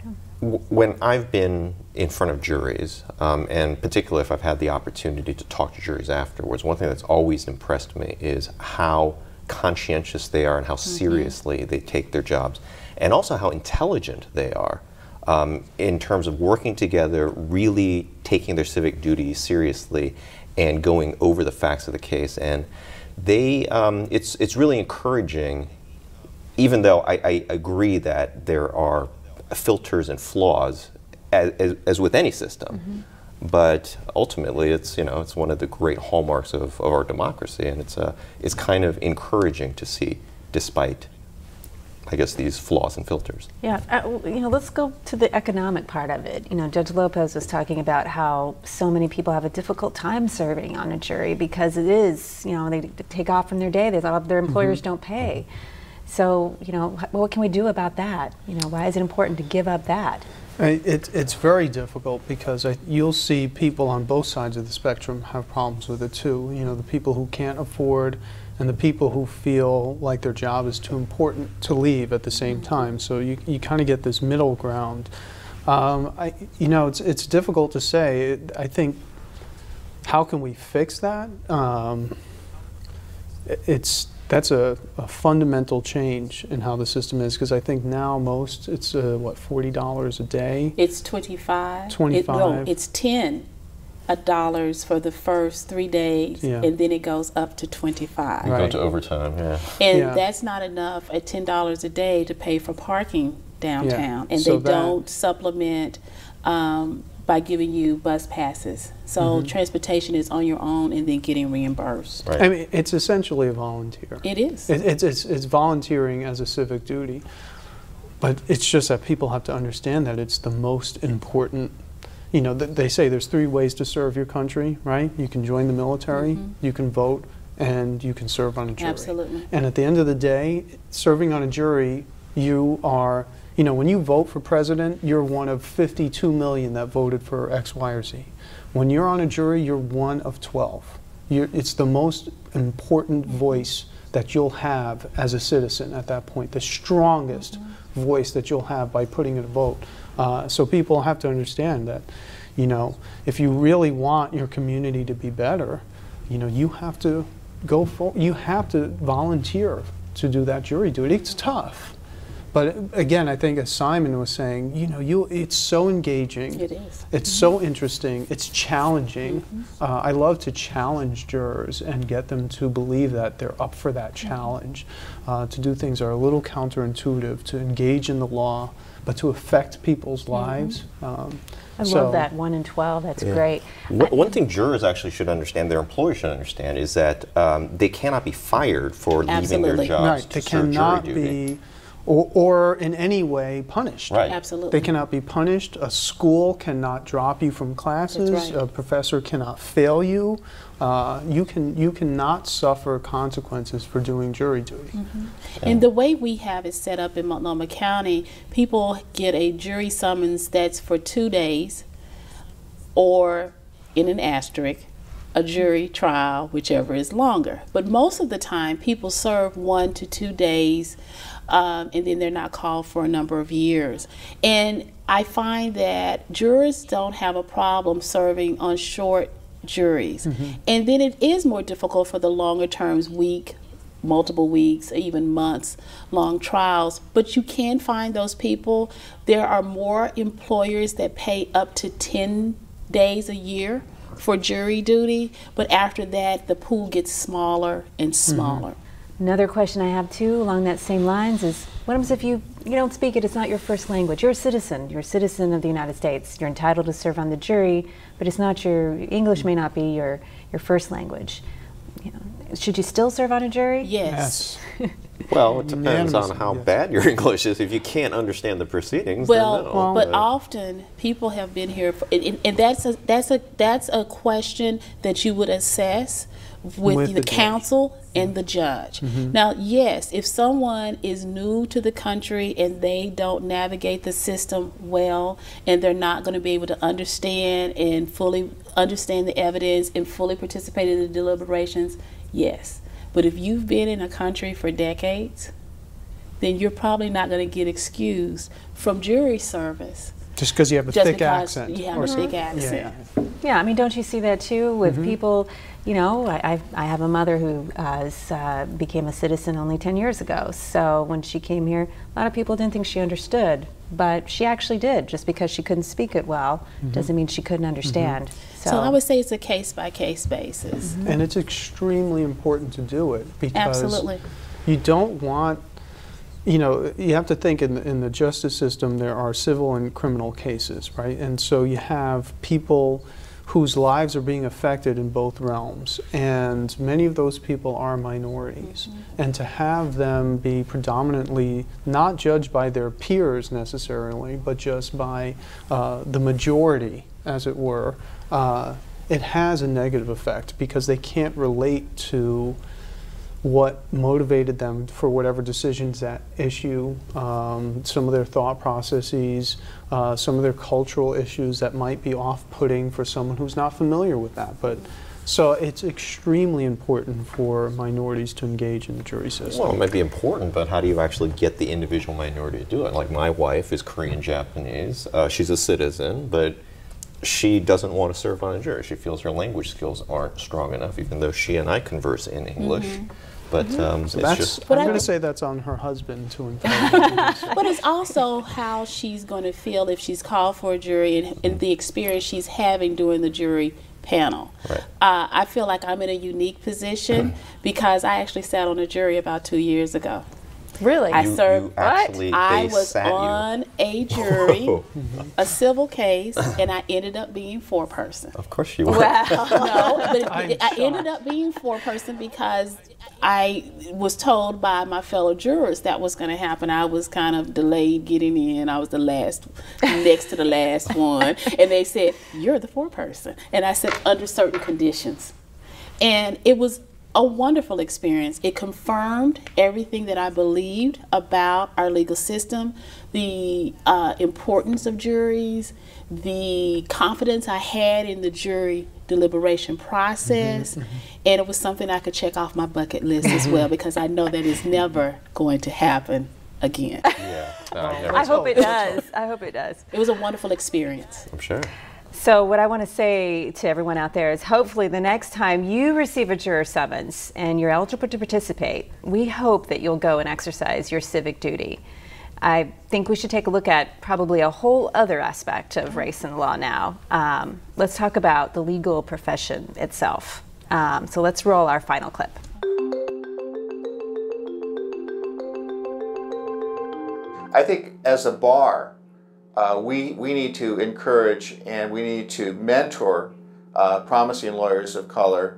when I've been in front of juries, and particularly if I've had the opportunity to talk to juries afterwards, one thing that's always impressed me is how conscientious they are and how seriously they take their jobs, and also how intelligent they are in terms of working together, really taking their civic duties seriously and going over the facts of the case. And they, it's really encouraging, even though I agree that there are filters and flaws as with any system, but ultimately it's, you know, it's one of the great hallmarks of our democracy, and it's kind of encouraging to see, despite, I guess, these flaws and filters. Yeah, you know, let's go to the economic part of it. You know, Judge Lopez was talking about how so many people have a difficult time serving on a jury because it is, you know, they take off from their day, they thought their employers don't pay. So, you know, what can we do about that? You know, why is it important to give up that? It's very difficult because you'll see people on both sides of the spectrum have problems with it too. You know, the people who can't afford and the people who feel like their job is too important to leave at the same time. So you kind of get this middle ground. You know, it's difficult to say. I think, how can we fix that? That's a fundamental change in how the system is, because I think now it's what, $40 a day? It's 25. 25. No, it's $10 for the first 3 days, and then it goes up to 25. Go to overtime, yeah. And that's not enough at $10 a day to pay for parking downtown, and so they don't supplement by giving you bus passes. So transportation is on your own and then getting reimbursed. Right. I mean, it's essentially a volunteer. It is. It's volunteering as a civic duty, but it's just that people have to understand that it's the most important. You know, they say there's 3 ways to serve your country, right? You can join the military, you can vote, and you can serve on a jury. Absolutely. And at the end of the day, serving on a jury, you are, you know, when you vote for president, you're one of 52 million that voted for X, Y, or Z. When you're on a jury, you're one of 12. It's the most important voice that you'll have as a citizen at that point, the strongest voice that you'll have by putting in a vote. So people have to understand that, you know, if you really want your community to be better, you know, you have to you have to volunteer to do that jury duty. It's tough. But again, I think as Simon was saying, you know, it's so engaging. It is. It's so interesting. It's challenging. I love to challenge jurors and get them to believe that they're up for that challenge, to do things that are a little counterintuitive, to engage in the law, but to affect people's lives. I love that, 1 in 12, that's great. One thing jurors actually should understand, their employers should understand, is that they cannot be fired for leaving their jobs to they serve cannot jury duty. be, or in any way punished. Right. Absolutely. They cannot be punished. A school cannot drop you from classes. That's right. A professor cannot fail you. You cannot suffer consequences for doing jury duty. And the way we have it set up in Multnomah County, people get a jury summons that's for 2 days, or in an asterisk, a jury trial, whichever is longer. But most of the time, people serve 1 to 2 days, and then they're not called for a number of years. And I find that jurors don't have a problem serving on short juries. And then it is more difficult for the longer terms, multiple weeks, or even months long trials. But you can find those people. There are more employers that pay up to 10 days a year for jury duty, but after that the pool gets smaller and smaller. Another question I have too along that same lines is, what happens if you don't speak it, it's not your first language? You're a citizen of the United States. You're entitled to serve on the jury, but it's not English may not be your first language. You know, should you still serve on a jury? Yes. Well, it depends on how bad your English is. If you can't understand the proceedings, well, then no. But often people have been here, and that's a question that you would assess with the counsel and the judge. Now, yes, if someone is new to the country and they don't navigate the system well, and they're not going to be able to understand and fully understand the evidence and fully participate in the deliberations, yes. But if you've been in a country for decades, then you're probably not going to get excused from jury service. Just because you have a Just thick because accent. you have a thick accent. Yeah, I mean, don't you see that too with people? You know, I have a mother who became a citizen only 10 years ago. So when she came here, a lot of people didn't think she understood, but she actually did. Just because she couldn't speak it well doesn't mean she couldn't understand. So I would say it's a case-by-case basis. And it's extremely important to do it because Absolutely. you don't want, you know, you have to think in the justice system there are civil and criminal cases, right? And so you have people whose lives are being affected in both realms, and many of those people are minorities. And to have them be predominantly not judged by their peers necessarily, but just by the majority, as it were, it has a negative effect because they can't relate to what motivated them for whatever decisions at issue, some of their thought processes, some of their cultural issues that might be off-putting for someone who's not familiar with that. But so it's extremely important for minorities to engage in the jury system. Well, it might be important, but how do you actually get the individual minority to do it? Like my wife is Korean Japanese. She's a citizen, but she doesn't want to serve on a jury. She feels her language skills aren't strong enough, even though she and I converse in English. But it's just. I'm going to say that's on her husband to encourage. But it's also how she's going to feel if she's called for a jury and the experience she's having during the jury panel. Right. I feel like I'm in a unique position because I actually sat on a jury about 2 years ago. Really? I served. Actually, I they was sat you. on a jury, a civil case, and I ended up being foreperson. Of course you were. Wow. No, but I'm I ended up being foreperson because I was told by my fellow jurors that was going to happen. I was kind of delayed getting in. I was the last, next to the last one, and they said, "You're the foreperson," and I said, "Under certain conditions," and it was a wonderful experience. It confirmed everything that I believed about our legal system, the importance of juries, the confidence I had in the jury deliberation process, and it was something I could check off my bucket list as well because I know that it's never going to happen again. Yeah. I hope it does. I hope it does. It was a wonderful experience. I'm sure. So what I want to say to everyone out there is hopefully the next time you receive a juror summons and you're eligible to participate, we hope that you'll go and exercise your civic duty. I think we should take a look at probably a whole other aspect of race in the law now. Let's talk about the legal profession itself. So let's roll our final clip. I think as a bar, we need to encourage and we need to mentor promising lawyers of color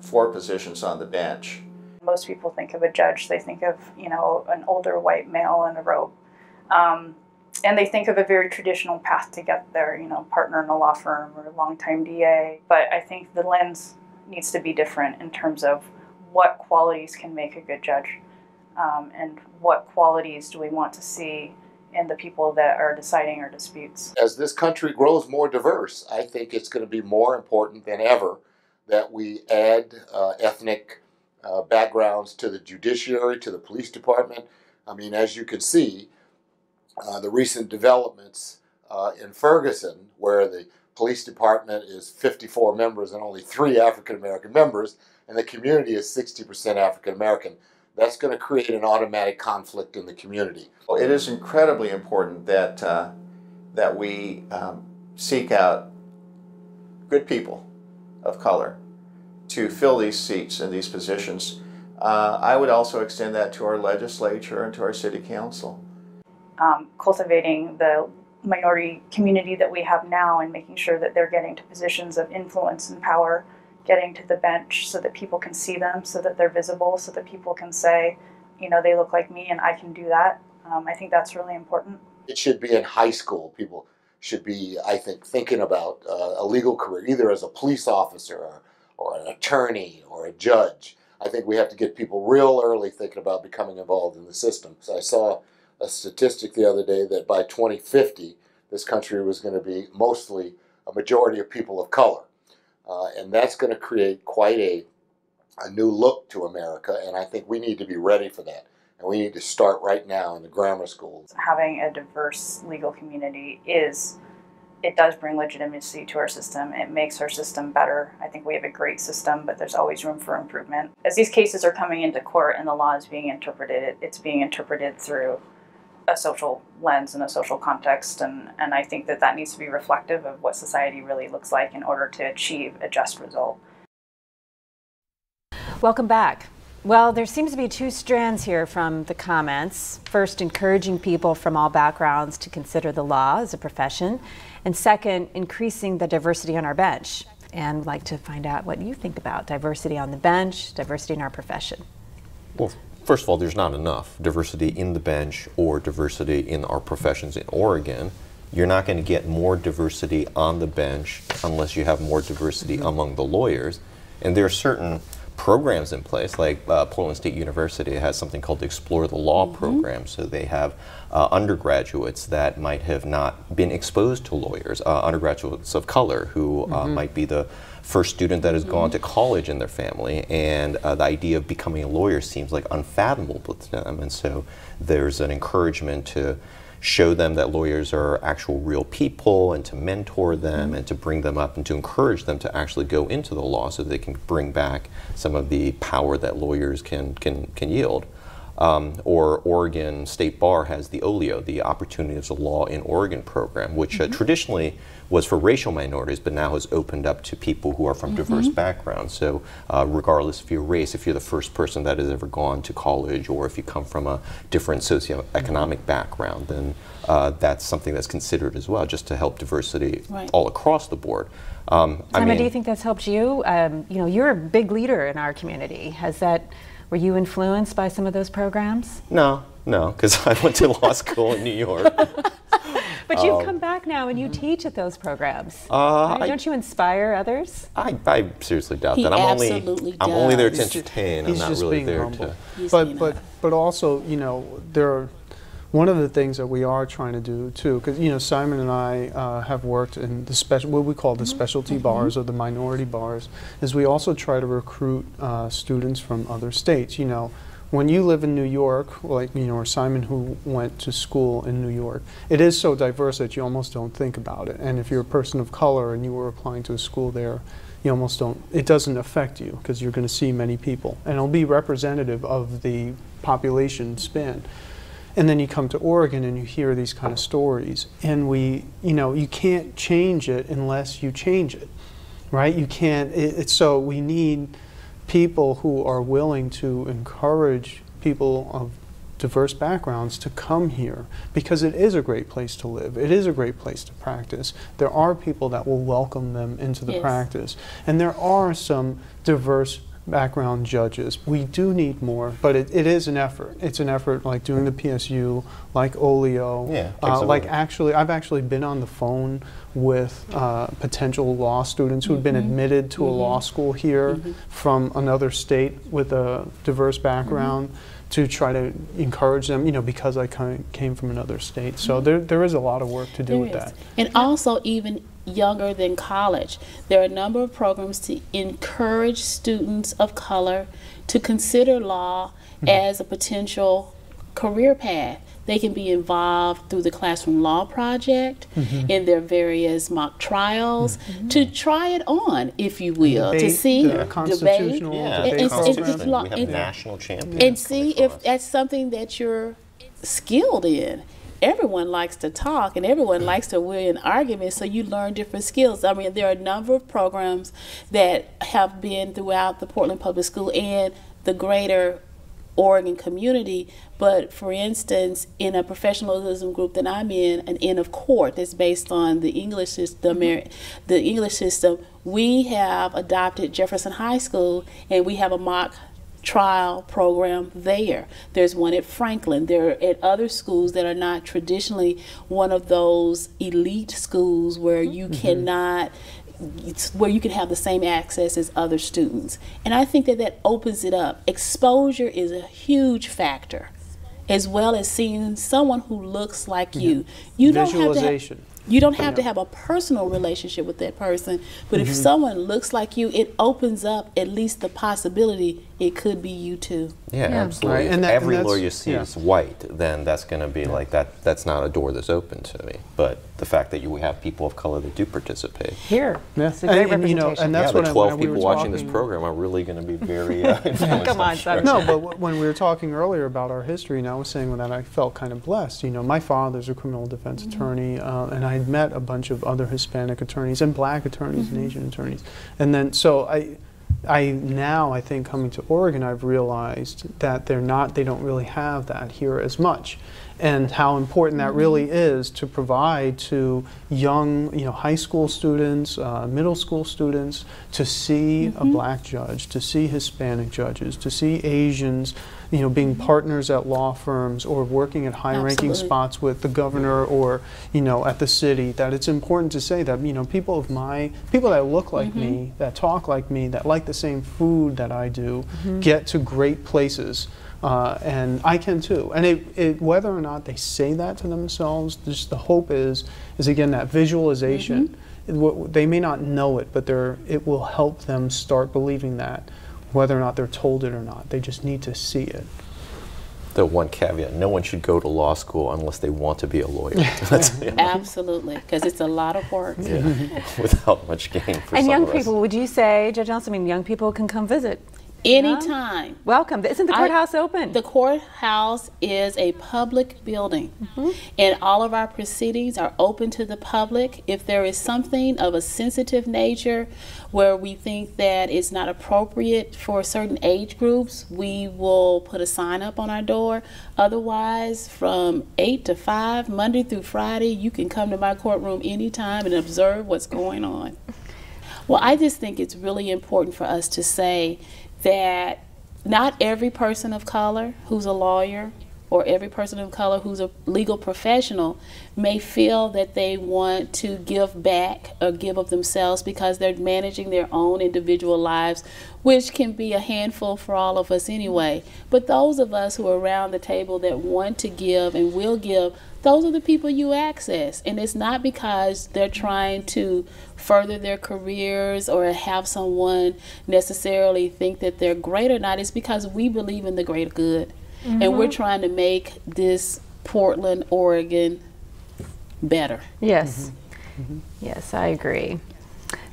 for positions on the bench. Most people think of a judge, they think of, you know, an older white male in a robe. And they think of a very traditional path to get there, you know, partner in a law firm or longtime DA. But I think the lens needs to be different in terms of what qualities can make a good judge and what qualities do we want to see in the people that are deciding our disputes. As this country grows more diverse, I think it's going to be more important than ever that we add ethnic backgrounds to the judiciary, to the police department. I mean, as you can see, the recent developments in Ferguson, where the police department is 54 members and only 3 African-American members, and the community is 60% African-American. That's going to create an automatic conflict in the community. It is incredibly important that, that we seek out good people of color to fill these seats and these positions. I would also extend that to our legislature and to our city council. Cultivating the minority community that we have now and making sure that they're getting to positions of influence and power, getting to the bench so that people can see them, so that they're visible, so that people can say, you know, they look like me and I can do that. I think that's really important. It should be in high school. People should be, I think, thinking about a legal career, either as a police officer or an attorney or a judge. I think we have to get people real early thinking about becoming involved in the system. So I saw a statistic the other day that by 2050, this country was going to be mostly a majority of people of color. And that's going to create quite a new look to America, and I think we need to be ready for that. And we need to start right now in the grammar schools. Having a diverse legal community it does bring legitimacy to our system. It makes our system better. I think we have a great system, but there's always room for improvement. As these cases are coming into court and the law is being interpreted, it's being interpreted through a social lens and a social context, and I think that needs to be reflective of what society really looks like in order to achieve a just result. Welcome back. Well, there seems to be two strands here from the comments. First, encouraging people from all backgrounds to consider the law as a profession, and second, increasing the diversity on our bench. And I'd like to find out what you think about diversity on the bench, diversity in our profession. Well, first of all, there's not enough diversity in the bench or diversity in our professions in Oregon. You're not going to get more diversity on the bench unless you have more diversity among the lawyers. And there are certain programs in place, like Portland State University has something called the Explore the Law program. So they have undergraduates that might have not been exposed to lawyers, undergraduates of color who might be the first student that has gone to college in their family, and the idea of becoming a lawyer seems like unfathomable to them. And so there's an encouragement to show them that lawyers are actual real people, and to mentor them and to bring them up and to encourage them to actually go into the law so they can bring back some of the power that lawyers can yield. Or Oregon State Bar has the OLIO, the Opportunities of Law in Oregon program, which traditionally was for racial minorities, but now has opened up to people who are from diverse backgrounds. So regardless of your race, if you're the first person that has ever gone to college, or if you come from a different socioeconomic background, then that's something that's considered as well, just to help diversity all across the board. Simon, do you think that's helped you? You know, you're a big leader in our community. Were you influenced by some of those programs? No, because I went to law school in New York. But you've come back now and you teach at those programs. Don't you inspire others? I seriously doubt that. I'm only there to entertain. I'm not really there to. But also, you know, one of the things that we are trying to do too, because you know, Simon and I have worked in the what we call the specialty bars or the minority bars, is we also try to recruit students from other states. You know, when you live in New York, like you know, or Simon who went to school in New York, it is so diverse that you almost don't think about it. And if you're a person of color and you were applying to a school there, you almost don't. It doesn't affect you because you're going to see many people, and it'll be representative of the population span. And then you come to Oregon and you hear these kind of stories, and you can't change it unless you change it, right? You can't, so we need people who are willing to encourage people of diverse backgrounds to come here, because it is a great place to live. It is a great place to practice. There are people that will welcome them into the practice. And there are some diverse background judges. We do need more, but it is an effort. It's an effort like doing the PSU, like OLIO. I've actually been on the phone with potential law students who've been admitted to a law school here from another state with a diverse background to try to encourage them, you know, because I came from another state. So there is a lot of work to do with that. And also even younger than college, there are a number of programs to encourage students of color to consider law as a potential career path. They can be involved through the Classroom Law Project in their various mock trials to try it on, if you will, to see the constitutional debate program. We have national champions. And see if that's something that you're skilled in. Everyone likes to talk and everyone likes to win arguments, so you learn different skills. I mean, there are a number of programs that have been throughout the Portland Public School and the greater Oregon community, but for instance, in a professionalism group that I'm in, an Inn of Court that's based on the English system, we have adopted Jefferson High School, and we have a mock trial program there. There's one at Franklin. There are at other schools that are not traditionally one of those elite schools where you cannot, where you can have the same access as other students. And I think that opens it up. Exposure is a huge factor, as well as seeing someone who looks like you. You don't have to have a personal relationship with that person, but if someone looks like you, it opens up at least the possibility it could be you too. Yeah, Yeah. absolutely. Right, If and every that's- lawyer you see yeah. is white, then that's going to be like that. That's not a door that's open to me. But the fact that you have people of color that do participate. Here. Yeah. It's a great And, you know, representation. and that's yeah, what the I- 12 when we people were watching this talking- program are really going to be very influenced. Come on, I'm sure. Simon. No, but when we were talking earlier about our history, and I was saying that I felt kind of blessed. You know, my father's a criminal defense attorney, and I had met a bunch of other Hispanic attorneys and black attorneys and Asian attorneys. And then, so I now, I think, coming to Oregon, I've realized that they don't really have that here as much. And how important that really is to provide to young, you know, high school students, middle school students, to see a black judge, to see Hispanic judges, to see Asians, you know, being partners at law firms or working at high-ranking Absolutely. spots with the governor or, you know, at the city. That it's important to say that, you know, people that look like me, that talk like me, that like the same food that I do, get to great places. And I can too. And whether or not they say that to themselves, just the hope is again that visualization. They may not know it, but it will help them start believing that, whether or not they're told it or not. They just need to see it. The one caveat: no one should go to law school unless they want to be a lawyer. That's, you know, Absolutely, because it's a lot of work. yeah, without much gain for And some young of us. people, would you say, Judge Nelson, I mean, young people can come visit? Anytime. Welcome. Isn't the courthouse open? The courthouse is a public building, and all of our proceedings are open to the public. If there is something of a sensitive nature where we think that it's not appropriate for certain age groups, we will put a sign up on our door. Otherwise, from 8 to 5, Monday through Friday, you can come to my courtroom anytime and observe what's going on. Well, I just think it's really important for us to say that not every person of color who's a lawyer or every person of color who's a legal professional may feel that they want to give back or give of themselves because they're managing their own individual lives, which can be a handful for all of us anyway. But those of us who are around the table that want to give and will give, those are the people you access. And it's not because they're trying to further their careers or have someone necessarily think that they're great or not. It's because we believe in the greater good. And we're trying to make this Portland, Oregon better. Yes. Yes, I agree.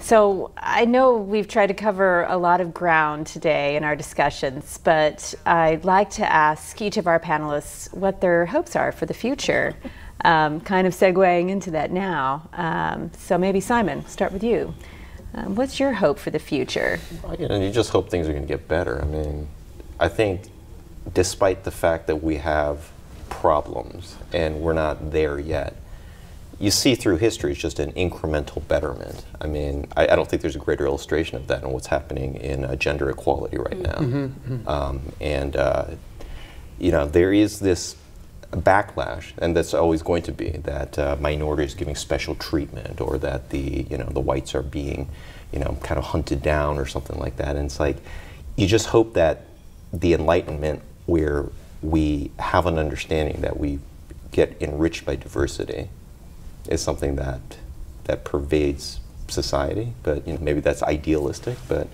So I know we've tried to cover a lot of ground today in our discussions, but I'd like to ask each of our panelists what their hopes are for the future, kind of segueing into that now. So maybe Simon, start with you. What's your hope for the future? You know, you just hope things are going to get better. I mean, I think despite the fact that we have problems and we're not there yet, you see through history it's just an incremental betterment. I mean, I don't think there's a greater illustration of that in what's happening in gender equality right now. You know, there is this backlash, and that's always going to be, that minorities are giving special treatment, or that the whites are being, kind of hunted down or something like that. And it's like, you just hope that the Enlightenment, where we have an understanding that we get enriched by diversity, is something that pervades society. But maybe that's idealistic, but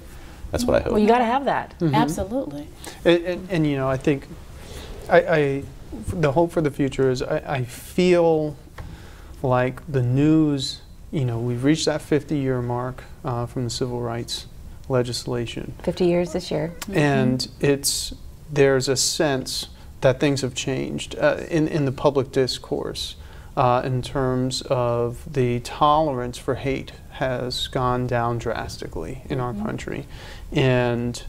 that's what I hope. Well, you got to have that. Absolutely. And I think the hope for the future is I feel like the news, we've reached that 50-year mark from the civil rights legislation. 50 years this year. And there's a sense that things have changed in the public discourse in terms of the tolerance for hate has gone down drastically in our country. And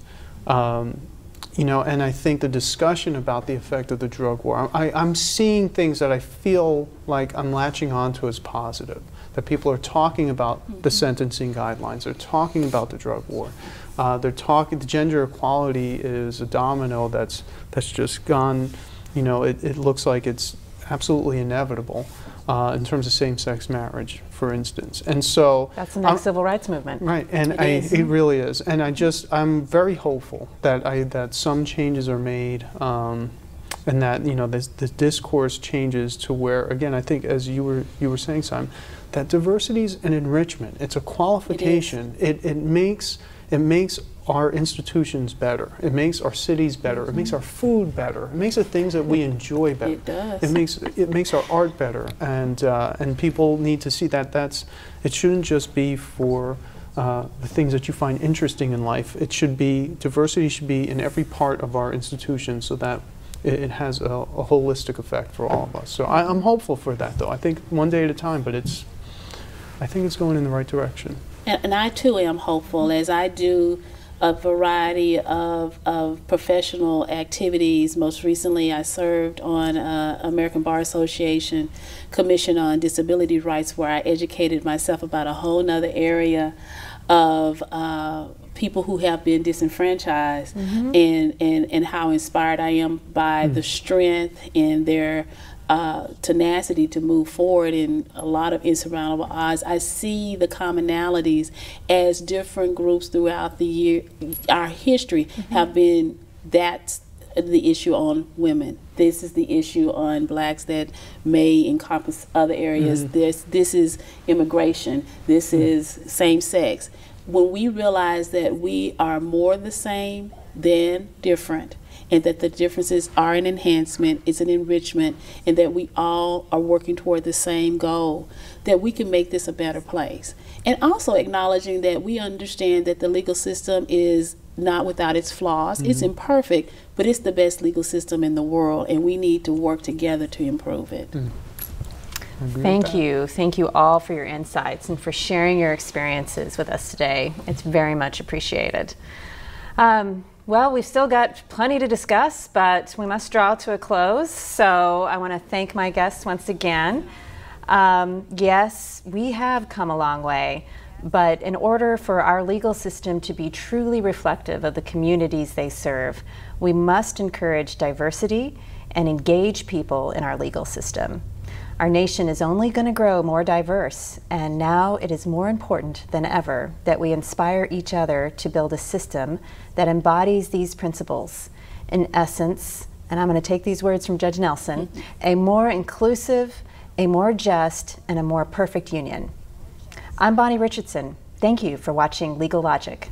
and I think the discussion about the effect of the drug war, I'm seeing things that I feel like I'm latching onto as positive. That people are talking about the sentencing guidelines, they're talking about the drug war. The gender equality is a domino that's just gone, it looks like it's absolutely inevitable in terms of same-sex marriage, for instance. And so that's the next civil rights movement. Right, and it really is. And I'm very hopeful that some changes are made, and that the discourse changes to where, again, I think as you were saying, Simon, that diversity is an enrichment. It's a qualification. It makes it makes our institutions better. It makes our cities better. It makes our food better. It makes the things that we enjoy better. It does. It makes our art better, and people need to see that it shouldn't just be for the things that you find interesting in life. It should be, diversity should be in every part of our institution, so that it has a holistic effect for all of us. So I'm hopeful for that, though. I think one day at a time, but I think it's going in the right direction. And I too am hopeful as I do a variety of professional activities. Most recently, I served on American Bar Association Commission on Disability Rights, where I educated myself about a whole nother area of people who have been disenfranchised, and how inspired I am by the strength and their tenacity to move forward in a lot of insurmountable odds. I see the commonalities as different groups throughout the year, our history have been, that's the issue on women. This is the issue on blacks that may encompass other areas. This is immigration. This is same sex. When we realize that we are more the same than different, and that the differences are an enhancement, it's an enrichment, and that we all are working toward the same goal, that we can make this a better place. And also acknowledging that we understand that the legal system is not without its flaws. It's imperfect, but it's the best legal system in the world, and we need to work together to improve it. Thank you. Thank you all for your insights and for sharing your experiences with us today. It's very much appreciated. Well, we've still got plenty to discuss, but we must draw to a close. So I want to thank my guests once again. Yes, we have come a long way, but in order for our legal system to be truly reflective of the communities they serve, we must encourage diversity and engage people in our legal system. Our nation is only going to grow more diverse, and now it is more important than ever that we inspire each other to build a system that embodies these principles. In essence, and I'm going to take these words from Judge Nelson, a more inclusive, a more just, and a more perfect union. I'm Bonnie Richardson. Thank you for watching Legal Logic.